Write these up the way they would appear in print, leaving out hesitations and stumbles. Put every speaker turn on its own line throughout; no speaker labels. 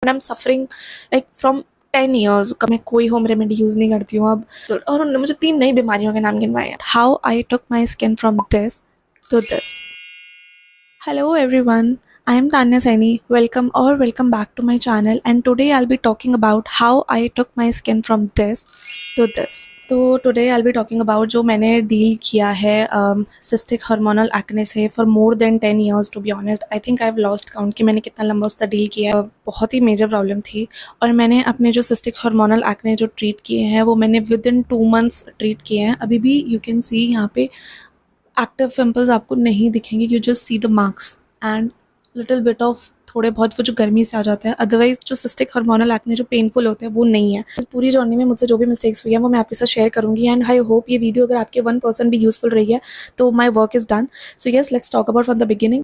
I am suffering like from 10 years का। मैं कोई होम रेमेडी यूज़ नहीं करती हूँ अब। और उन्होंने मुझे 3 नई बीमारियों के नाम गिनवाए हैं। How I took my skin from this to this. Hello everyone, I am Tanya Saini. Welcome back to my channel, and today I'll be talking about how I took my skin from this to this. तो today I'll be talking about जो मैंने deal किया है cystic hormonal acne से for more than 10 years to be honest. I think I've lost count कि मैंने कितना लंबा उसका डील किया है। बहुत ही मेजर प्रॉब्लम थी और मैंने अपने जो cystic hormonal acne जो ट्रीट किए हैं वो मैंने within 2 months ट्रीट किए हैं। अभी भी you can see यहाँ पे एक्टिव पिंपल्स आपको नहीं दिखेंगे, you just see the marks and little bit of थोड़े बहुत वो जो गर्मी से आ जाता है। अदरवाइज जो सिस्टिक हार्मोनल एक्ने जो पेनफुल होते हैं वो नहीं है। इस पूरी जर्नी में मुझसे जो भी मिस्टेक्स हुई है वो मैं आपके साथ शेयर करूंगी एंड आई होप ये वीडियो अगर आपके 1% भी यूजफुल रही है तो my work is done. So yes, let's talk about from the beginning.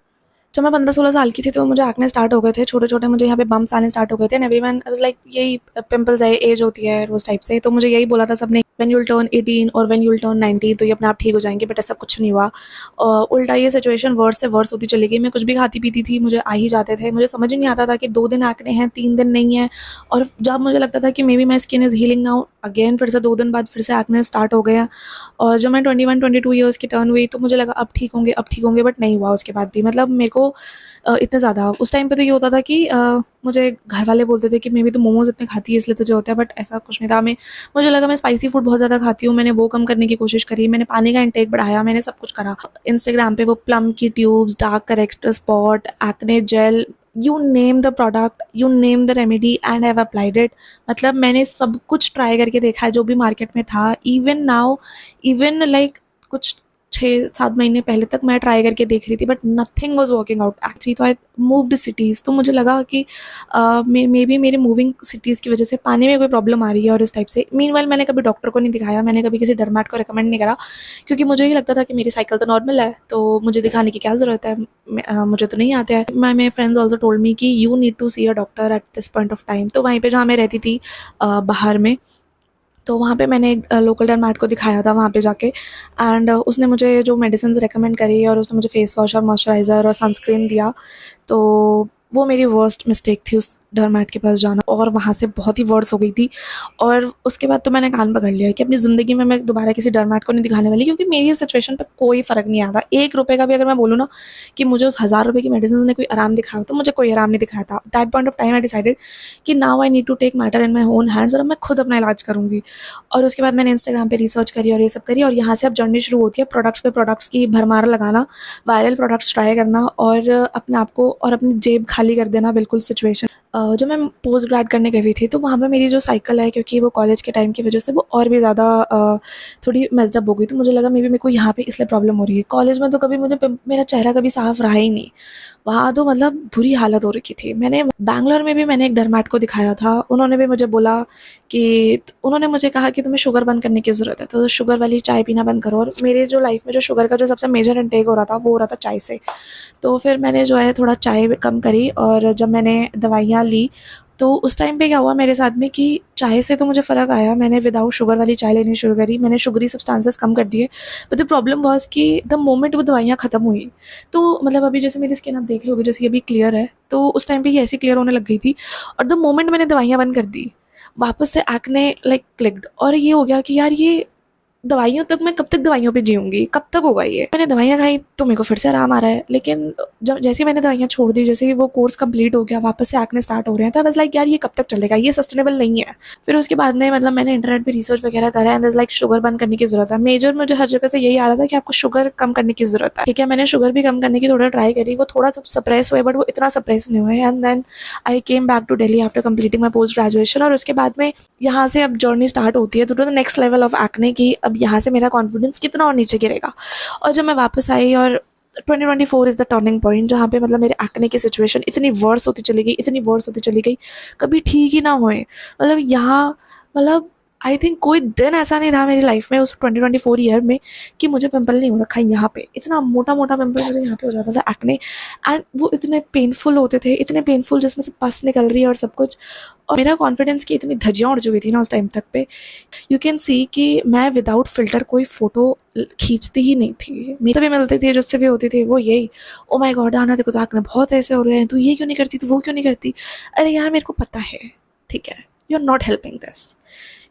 जब मैं 15-16 साल की थी तो मुझे एक्ने स्टार्ट हो गए थे, छोटे छोटे मुझे यहाँ पे बम्प्स आने स्टार्ट हो गए थे एंड एवरीवन वाज लाइक यही पिंपल्स है, एज होती है उस टाइप से। तो मुझे यही बोला था सबने, व्हेन यू विल टर्न 18 और व्हेन यू विल टर्न 19 तो ये अपने आप ठीक हो जाएंगे, बट ऐसा कुछ नहीं हुआ। उल्टा ये सिचुएशन वर्स से वर्स होती चली गई। मैं कुछ भी खाती पीती थी मुझे आ ही जाते थे। मुझे समझ ही नहीं आता था कि 2 दिन एक्ने हैं 3 दिन नहीं है। और जब मुझे लगता था कि may be my skin is healing now, again फिर से 2 दिन बाद फिर से एक्ने स्टार्ट हो गया। और जब मैं 21-22 ईयर्स की टर्न हुई तो मुझे लगा अब ठीक होंगे, बट नहीं हुआ उसके बाद भी। मतलब मेरे को इतने ज़्यादा उस टाइम पे तो ये होता था कि मुझे घर वाले बोलते थे कि मे बी तो मोमोज इतने खाती है इसलिए तुझे होता है, बट ऐसा कुछ नहीं था। मुझे लगा मैं स्पाइसी फूड बहुत ज़्यादा खाती हूँ। मैंने वो कम करने की कोशिश करी, मैंने पानी का इंटेक बढ़ाया, मैंने सब कुछ करा। इंस्टाग्राम पे वो प्लम की tubes, dark corrector spot, acne gel, you name the product, you name the remedy and I have applied it. मतलब मैंने सब कुछ ट्राई करके देखा है जो भी मार्केट में था। इवन नाउ, इवन लाइक कुछ 6-7 महीने पहले तक मैं ट्राई करके देख रही थी, but nothing was working out. Actually तो आई मूव्ड सिटीज़, तो मुझे लगा कि मे बी मेरे मूविंग सिटीज़ की वजह से पानी में कोई प्रॉब्लम आ रही है और इस टाइप से। मीनवाइल मैंने कभी डॉक्टर को नहीं दिखाया, मैंने कभी किसी डर्मेट को रिकमेंड नहीं करा, क्योंकि मुझे ही लगता था कि मेरी साइकिल तो नॉर्मल है तो मुझे दिखाने की क्या ज़रूरत है, मुझे तो नहीं आता है। My friends also told me कि you need to see a doctor at this point of time. तो वहीं पर जहाँ मैं रहती थी बाहर में, तो वहाँ पे मैंने एक लोकल डर्मेट को दिखाया था वहाँ पे जाके एंड उसने मुझे जो मेडिसिन रेकमेंड करी और उसने मुझे फेस वॉश और मॉइस्चराइज़र और सनस्क्रीन दिया। तो वो मेरी वर्स्ट मिस्टेक थी उस डर्मेट के पास जाना, और वहाँ से बहुत ही वर्स हो गई थी। और उसके बाद तो मैंने कान पकड़ लिया कि अपनी ज़िंदगी में मैं दोबारा किसी डर्मेट को नहीं दिखाने वाली, क्योंकि मेरी इस सिचुएशन पर कोई फ़र्क नहीं आता। 1 रुपये का भी अगर मैं बोलूँ ना कि मुझे उस 1000 रुपये की मेडिसिन ने कोई आराम दिखाया तो मुझे कोई आराम नहीं दिखाया था। That point of time I decided कि now I need to take matter in my own hands और अब मैं खुद अपना इलाज करूँगी। और उसके बाद मैंने इंस्टाग्राम पे रिसर्च करी और ये सब करी, और यहाँ से अब जर्नी शुरू होती है प्रोडक्ट्स पे प्रोडक्ट्स की भरमार लगाना, वायरल प्रोडक्ट्स ट्राई करना और अपने आप को और अपनी जेब खाली कर देना बिल्कुल सिचुएशन। जब मैं पोस्ट ग्रेड करने गई थी तो वहाँ पे मेरी जो साइकिल है, क्योंकि वो कॉलेज के टाइम की वजह से वो और भी ज़्यादा थोड़ी मेस्ड अप हो गई, तो मुझे लगा मे बी मेरे को यहाँ पे इसलिए प्रॉब्लम हो रही है। कॉलेज में तो कभी मुझे मेरा चेहरा कभी साफ रहा ही नहीं, वहाँ तो मतलब बुरी हालत हो रखी थी। मैंने बैंगलोर में भी मैंने एक डर्मेट को दिखाया था, उन्होंने भी मुझे बोला कि उन्होंने मुझे कहा कि तुम्हें शुगर बंद करने की ज़रूरत है, तो शुगर वाली चाय पीना बंद करो। और मेरे जो लाइफ में जो शुगर का जो सबसे मेजर इंटेक हो रहा था वो हो रहा था चाय से। तो फिर मैंने जो है थोड़ा चाय कम करी, और जब मैंने दवाइयाँ ली तो उस टाइम पे क्या हुआ मेरे साथ में कि चाय से तो मुझे फ़र्क आया। मैंने विदाउट शुगर वाली चाय लेनी शुरू करी, मैंने शुगरी सब्सटेंसेस कम कर दिए। बट द प्रॉब्लम वाज कि द मोमेंट वो दवाइयाँ ख़त्म हुई, तो मतलब अभी जैसे मेरी स्किन आप देख रहे होगे जैसे ये अभी क्लियर है, तो उस टाइम पे ये ऐसी क्लियर होने लग गई थी। और द मोमेंट मैंने दवाइयाँ बंद कर दी, वापस से एक्ने लाइक क्लिक्ड, और ये हो गया कि यार ये दवाइयों तक मैं कब तक दवाइयों पे जीऊँगी, कब तक होगा ये। मैंने दवाइयाँ खाई तो मेरे को फिर से आराम आ रहा है, लेकिन जब जैसे ही मैंने दवाइयाँ छोड़ दी, जैसे ही वो कोर्स कंप्लीट हो गया, वापस से एक्ने स्टार्ट हो रहे हैं, तो बस लाइक यार ये कब तक चलेगा, ये सस्टेनेबल नहीं है। फिर उसके बाद में मतलब मैंने इंटरनेट पे रिसर्च वगैरह करा एंड लाइक शुगर बंद करने की ज़रूरत है। मेजर मुझे हर जगह से यही आ रहा था कि आपको शुगर कम करने की ज़रूरत है। ठीक है, मैंने शुगर भी कम करने की थोड़ा ट्राई करी, वो थोड़ा सप्रेस हुए बट वो इतना सप्रेस नहीं हुए। And then I came back to Delhi after completing my post graduation, और उसके बाद में यहाँ से अब जर्नी स्टार्ट होती है to the next level of acne की। अब यहाँ से मेरा कॉन्फिडेंस कितना और नीचे गिरेगा। और जब मैं वापस आई और 2024 इज़ द टर्निंग पॉइंट, जहाँ पे मतलब मेरे एक्ने की सिचुएशन इतनी वर्स होती चली गई, कभी ठीक ही ना हुए। मतलब यहाँ मतलब आई थिंक कोई दिन ऐसा नहीं था मेरी लाइफ में उस 2024 ईयर में कि मुझे पिंपल नहीं हो रखा है यहाँ पे। इतना मोटा मोटा पिंपल मुझे यहाँ पे हो जाता था, एक्ने, एंड वो इतने पेनफुल होते थे, इतने पेनफुल जिसमें से पस निकल रही है और सब कुछ। और मेरा कॉन्फिडेंस की इतनी धज्जियाँ उड़ चुकी थी ना उस टाइम तक पे, यू कैन सी कि मैं विदाउट फिल्टर कोई फ़ोटो खींचती ही नहीं थी। मेरे भी मिलती थी, जिससे भी होती थी वो यही, ओ माय गॉड आना देखो तो एक्ने बहुत ऐसे हो रहे हैं, तू ये क्यों नहीं करती, तू वो क्यों नहीं करती। अरे यार मेरे को पता है, ठीक है, you are not helping this,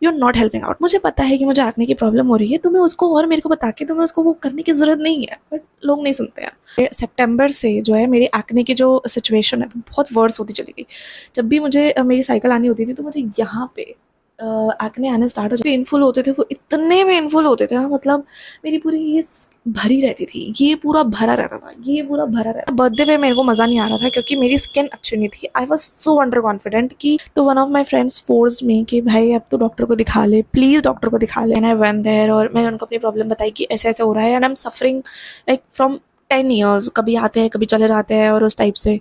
you are not helping out. मुझे पता है कि मुझे एक्ने की प्रॉब्लम हो रही है, तुम्हें उसको और मेरे को बता के तुम्हें उसको वो करने की ज़रूरत नहीं है, बट लोग नहीं सुनते हैं। सितंबर से जो है मेरी एक्ने की जो सिचुएशन है वो बहुत वर्स होती चली गई। जब भी मुझे मेरी साइकिल आनी होती थी तो मुझे यहाँ पे एक्ने आने स्टार्ट हो जाते, पेनफुल होते थे, वो इतने पेनफुल होते थे ना, मतलब मेरी पूरी ये भरी रहती थी, ये पूरा भरा रहता था, ये पूरा भरा रहता। बर्थडे पे मेरे को मज़ा नहीं आ रहा था क्योंकि मेरी स्किन अच्छी नहीं थी। I was so under confident कि, तो one of my friends forced me कि भाई अब तो डॉक्टर को दिखा ले, प्लीज़ डॉक्टर को दिखा ले। एंड आई वेंट देयर और मैंने उनको अपनी प्रॉब्लम बताई कि ऐसे ऐसे हो रहा है, and I am suffering like from 10 years, कभी आते हैं कभी चले जाते हैं और उस टाइप से।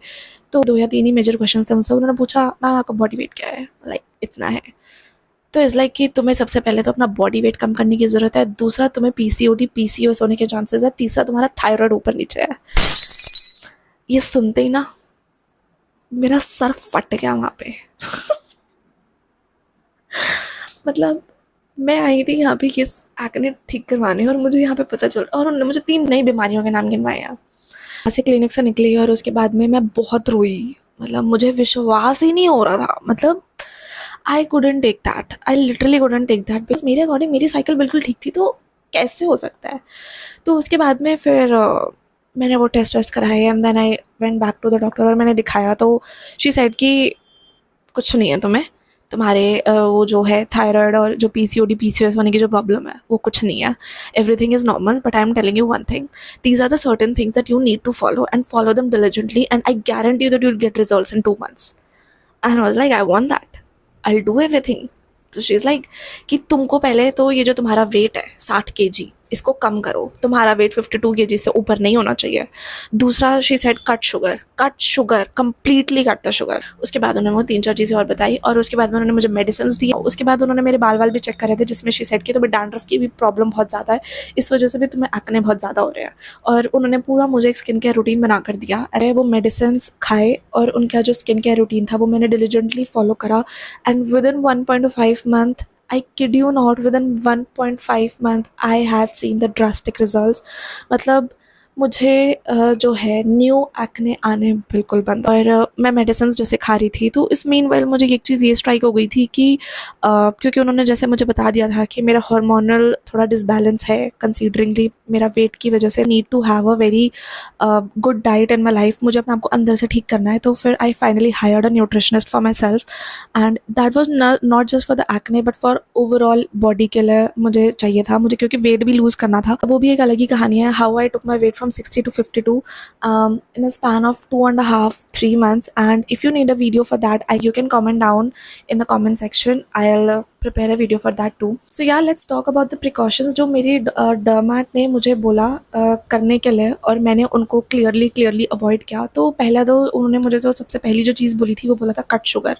तो 2 या 3 ही मेजर क्वेश्चन थे उनसे। उन्होंने पूछा मैम आपका बॉडी वेट क्या है, लाइक इतना है। तो इज़ लाइक कि तुम्हें सबसे पहले तो अपना बॉडी वेट कम करने की ज़रूरत है, दूसरा तुम्हें पीसीओडी पीसीओएस होने के चांसेस है, तीसरा तुम्हारा थायराइड ऊपर नीचे है। ये सुनते ही ना मेरा सर फट गया वहाँ पे। मतलब मैं आई थी यहाँ पे किस एक्ने ठीक करवाने और मुझे यहाँ पे पता चल, और उन्होंने मुझे 3 नई बीमारियों के नाम गिनवाए। यहाँ से क्लिनिक से निकली और उसके बाद में मैं बहुत रोई, मतलब मुझे विश्वास ही नहीं हो रहा था। मतलब I couldn't take that, I literally couldn't take that, because मेरे अकॉर्डिंग मेरी साइकिल बिल्कुल ठीक थी, तो कैसे हो सकता है। तो उसके बाद में फिर मैंने वो टेस्ट वेस्ट कराए and then I went back to the doctor और मैंने दिखाया। तो शी सेड कि कुछ नहीं है तुम्हें, तुम्हारे वो जो है थायराइड और जो पीसीओडी पीसीओएस होने की जो प्रॉब्लम है वो कुछ नहीं है, everything is normal, but I am telling you one thing, these are the certain things that you need to follow and follow them diligently and I guarantee that you will get results in 2 months। And I was like I want that, I will do everything. तो she is like कि तुमको पहले तो ये जो तुम्हारा wait है 60 kg, इसको कम करो, तुम्हारा वेट 52 kg से ऊपर नहीं होना चाहिए। दूसरा she said cut sugar completely cut the sugar. उसके बाद उन्होंने वो 3-4 चीज़ें और बताई और उसके बाद में उन्होंने मुझे मेडिसिन दी। उसके बाद उन्होंने मेरे बाल भी चेक करे थे, जिसमें शी सेड कि तुम्हें डैंड्रफ की भी प्रॉब्लम बहुत ज़्यादा है, इस वजह से भी तुम्हें एक्ने बहुत ज़्यादा हो रहे हैं। और उन्होंने पूरा मुझे एक स्किन केयर रूटीन बना कर दिया। अरे वो मेडिसिन खाए और उनका जो स्किन केयर रूटीन था वो मैंने डिलीजेंटली फॉलो करा, and with in 1.5 month, I kid you not, within 1.5 month I had seen the drastic results। मतलब मुझे जो है न्यू एक्ने आने बिल्कुल बंद, और मैं मेडिसिन जैसे खा रही थी। तो इस मीनवाइल मुझे एक चीज़ ये स्ट्राइक हो गई थी कि क्योंकि उन्होंने जैसे मुझे बता दिया था कि मेरा हार्मोनल थोड़ा डिसबैलेंस है कंसीडरिंगली मेरा वेट की वजह से, need to have a very good diet in my life, मुझे अपने आपको अंदर से ठीक करना है। तो फिर I finally hired a nutritionist for my self, and that was not just for the acne but for overall body के लिए मुझे चाहिए था, मुझे क्योंकि वेट भी लूज़ करना था। वो भी एक अलग ही कहानी है, how I took my weight from 60 to 52 in a span of 2.5-3 months। And if you need a video for that, you can comment down in the comment section, I'll prepare a video for that too। So yeah, let's talk about the precautions जो मेरी डर्मेट ने मुझे बोला करने के लिए, और मैंने उनको क्लियरली अवॉइड किया। तो पहला तो उन्होंने मुझे जो सबसे पहली जो चीज़ बोली थी वो बोला था cut sugar.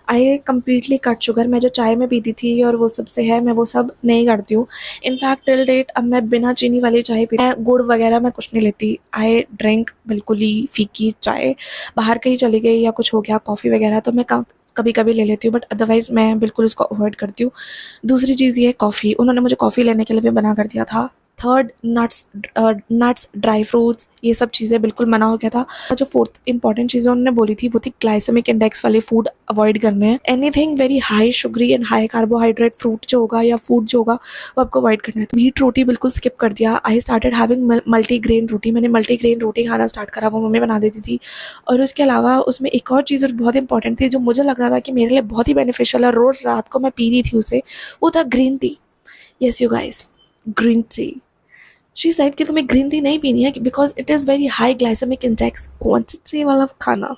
I completely cut sugar. मैं जो चाय में पीती थी और वो सबसे है, मैं वो सब नहीं करती हूँ। इनफैक्ट टिल डेट अब मैं बिना चीनी वाली चाय पी, गुड़ वगैरह मैं कुछ नहीं लेती। आई ड्रिंक बिल्कुल ही फीकी चाय। बाहर कहीं चली गई या कुछ हो गया कॉफ़ी वगैरह तो मैं कभी कभी ले लेती हूँ, बट अदरवाइज़ मैं बिल्कुल उसको अवॉइड करती हूँ। दूसरी चीज़ ये कॉफ़ी, उन्होंने मुझे कॉफ़ी लेने के लिए भी मना कर दिया था। थर्ड, नट्स ड्राई फ्रूट्स, ये सब चीज़ें बिल्कुल मना हो गया था। जो फोर्थ इंपॉर्टेंट चीज़ें उन्होंने बोली थी वो थी ग्लाइसेमिक इंडेक्स वाले फूड अवॉइड करने हैं। Anything very high sugary and high carbohydrate fruit जो होगा या फूड जो होगा वो आपको अवॉइड करना है। तो व्हीट रोटी बिल्कुल स्किप कर दिया। आई स्टार्टेड हैविंग मल्टीग्रेन रोटी। मैंने मल्टीग्रेन रोटी खाना स्टार्ट करा, वो मम्मी बना देती थी। और उसके अलावा उसमें एक और चीज़ बहुत इंपॉर्टेंट थी जो मुझे लग रहा था कि मेरे लिए बहुत ही बेनिफिशियल है, रोज़ रात को मैं पी रही थी उसे, वो था green tea. Yes you guys, green tea. She said कि तुम्हें ग्रीन टी नहीं पीनी है because it is very high glycemic index. कौन सी वाला खाना,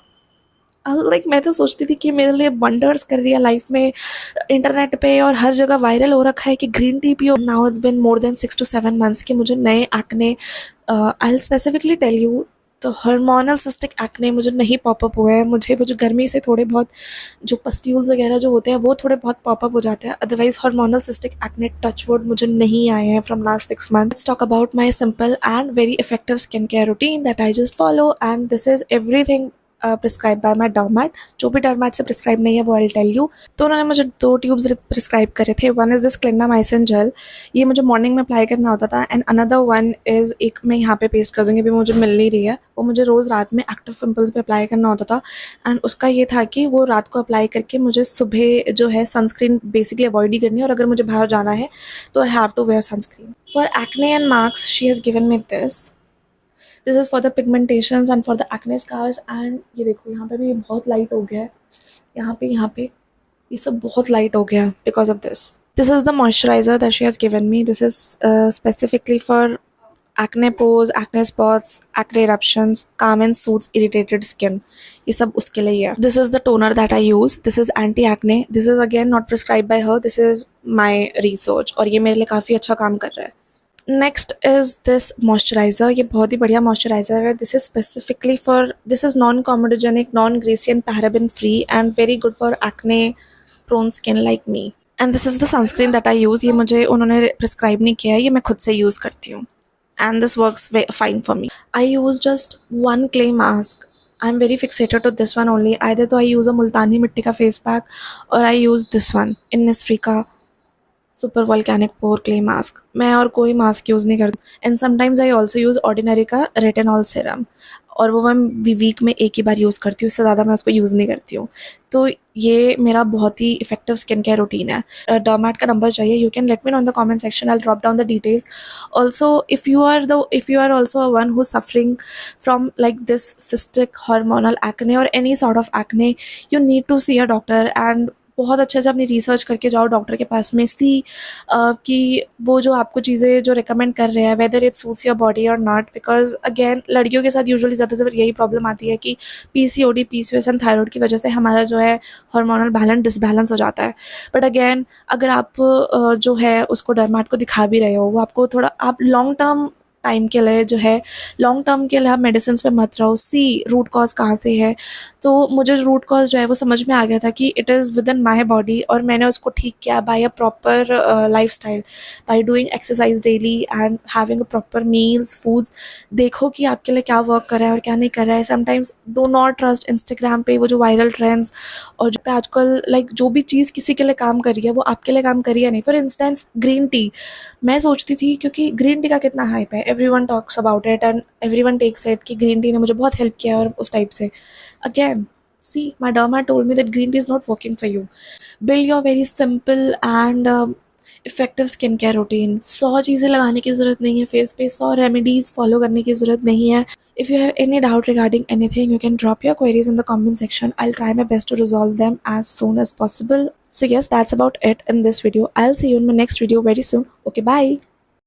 लाइक मैं तो सोचती थी कि मेरे लिए वंडर्स कर रही है लाइफ में, इंटरनेट पे और हर जगह वायरल हो रखा है कि ग्रीन टी पियो। Now it's been more than 6 to 7 months कि मुझे नए acne, I will specifically tell you तो हार्मोनल सिस्टिक एक्ने मुझे नहीं पॉपअप हुए हैं, मुझे वो जो गर्मी से थोड़े बहुत जो पस्ट्यूल्स वगैरह जो होते हैं वो थोड़े बहुत पॉपअप हो जाते हैं, otherwise hormonal cystic acne touch wood मुझे नहीं आए हैं from last 6 months. Let's talk about my simple and very effective skincare routine that I just follow, and this is everything prescribe bye माई डर्मेट. जो भी डर्मेट से प्रिस्क्राइब नहीं है वो आई टेल यू. तो उन्होंने मुझे 2 ट्यूब्स प्रिस्क्राइब करे थे. One is this clindamycin gel, ये मुझे मॉर्निंग में अप्लाई करना होता था, एंड अनदर वन इज़, एक मैं यहाँ पे पेस्ट कर दूँगी, अभी मुझे मिल नहीं रही है, वो मुझे रोज़ रात में एक्टिव पिंपल्स पे अप्लाई करना होता था. एंड उसका ये था कि वो रात को अप्लाई करके मुझे सुबह जो है सनस्क्रीन बेसिकली अवॉइड ही करनी है, और अगर मुझे बाहर जाना है तो I have to wear sunscreen. For acne and marks she has given me this. This is for the pigmentations and for the acne scars. एंड ये देखो यहाँ पे भी बहुत लाइट हो गया है, यहाँ पे ये सब बहुत लाइट हो गया because of this. This is the moisturiser that she has given me. This is specifically for acne pores, acne spots, acne eruptions, calm and soothes irritated skin. ये सब उसके लिए है. This is the toner that I use. This is anti acne. This is again not prescribed by her. This is my research और ये मेरे लिए काफ़ी अच्छा काम कर रहा है. Next is this moisturiser. ये बहुत ही बढ़िया मॉइस्चराइज़र है. This is specifically for, this is non comedogenic, non greasy and paraben free and very good for acne prone skin like me. And this is the sunscreen that I use. ये मुझे उन्होंने prescribe नहीं किया है, ये मैं खुद से यूज़ करती हूँ. And this works fine for me. I use just one clay mask. I'm very fixated to this one only. Either तो I use a मुल्तानी मिट्टी का face pack or I use this one, Innisfree का super volcanic पोर clay mask. मैं और कोई mask use नहीं करती. And sometimes I also use ordinary का रेटिनॉल सीरम, और वो मैं वीक में एक ही बार यूज़ करती हूँ, इससे ज़्यादा मैं उसको यूज़ नहीं करती हूँ. तो ये मेरा बहुत ही इफेक्टिव स्किन केयर रूटीन है. डर्मेट का नंबर चाहिए, you can let me know in the comment section. I drop down the details. Also if you are also a one who suffering from like this cystic hormonal acne और any sort of acne, you need to see a doctor and बहुत अच्छे से अपनी research करके जाओ doctor के पास में. सी कि वो जो आपको चीज़ें जो रिकमेंड कर रहे हैं whether it suits your body और नॉट. बिकॉज अगेन लड़कियों के साथ यूजुअली ज़्यादातर यही प्रॉब्लम आती है कि पीसीओडी, पीसीओएस एंड थायराइड की वजह से हमारा जो है हार्मोनल बैलेंस डिसबैलेंस हो जाता है. बट अगेन अगर आप जो है उसको डर्मेट को दिखा भी रहे हो, वो आपको थोड़ा, आप लॉन्ग टर्म टाइम के लिए जो है, लॉन्ग टर्म के लिए आप मेडिसिन पे मत रहो. सी रूट कॉज कहाँ से है. तो मुझे रूट कॉज जो है वो समझ में आ गया था कि it is within my body, और मैंने उसको ठीक किया by a proper lifestyle, by doing exercise daily and having a proper meals foods. देखो कि आपके लिए क्या वर्क कर रहा है और क्या नहीं कर रहा है. Sometimes do not trust Instagram पे वो जो वायरल ट्रेंड्स, और जो आजकल लाइक जो भी चीज़ किसी के लिए काम कर रही है वो आपके लिए काम कर रही है नहीं. फॉर इंस्टेंस ग्रीन टी, मैं सोचती थी क्योंकि ग्रीन टी का कितना हाइप है, everyone talks about it and everyone takes it कि ग्रीन टी ने मुझे बहुत हेल्प किया और उस टाइप से. Again see, my derma told me that green tea is not working for you. Build your very simple and effective skincare routine. 100 चीज़ें लगाने की ज़रूरत नहीं है फेस पे, 100 रेमेडीज़ फॉलो करने की ज़रूरत नहीं है. If you have any doubt regarding anything, you can drop your queries in the comment section. I'll try my best to resolve them as soon as possible. So yes, that's about it in this video. I'll see you in my next video very soon. Okay, bye.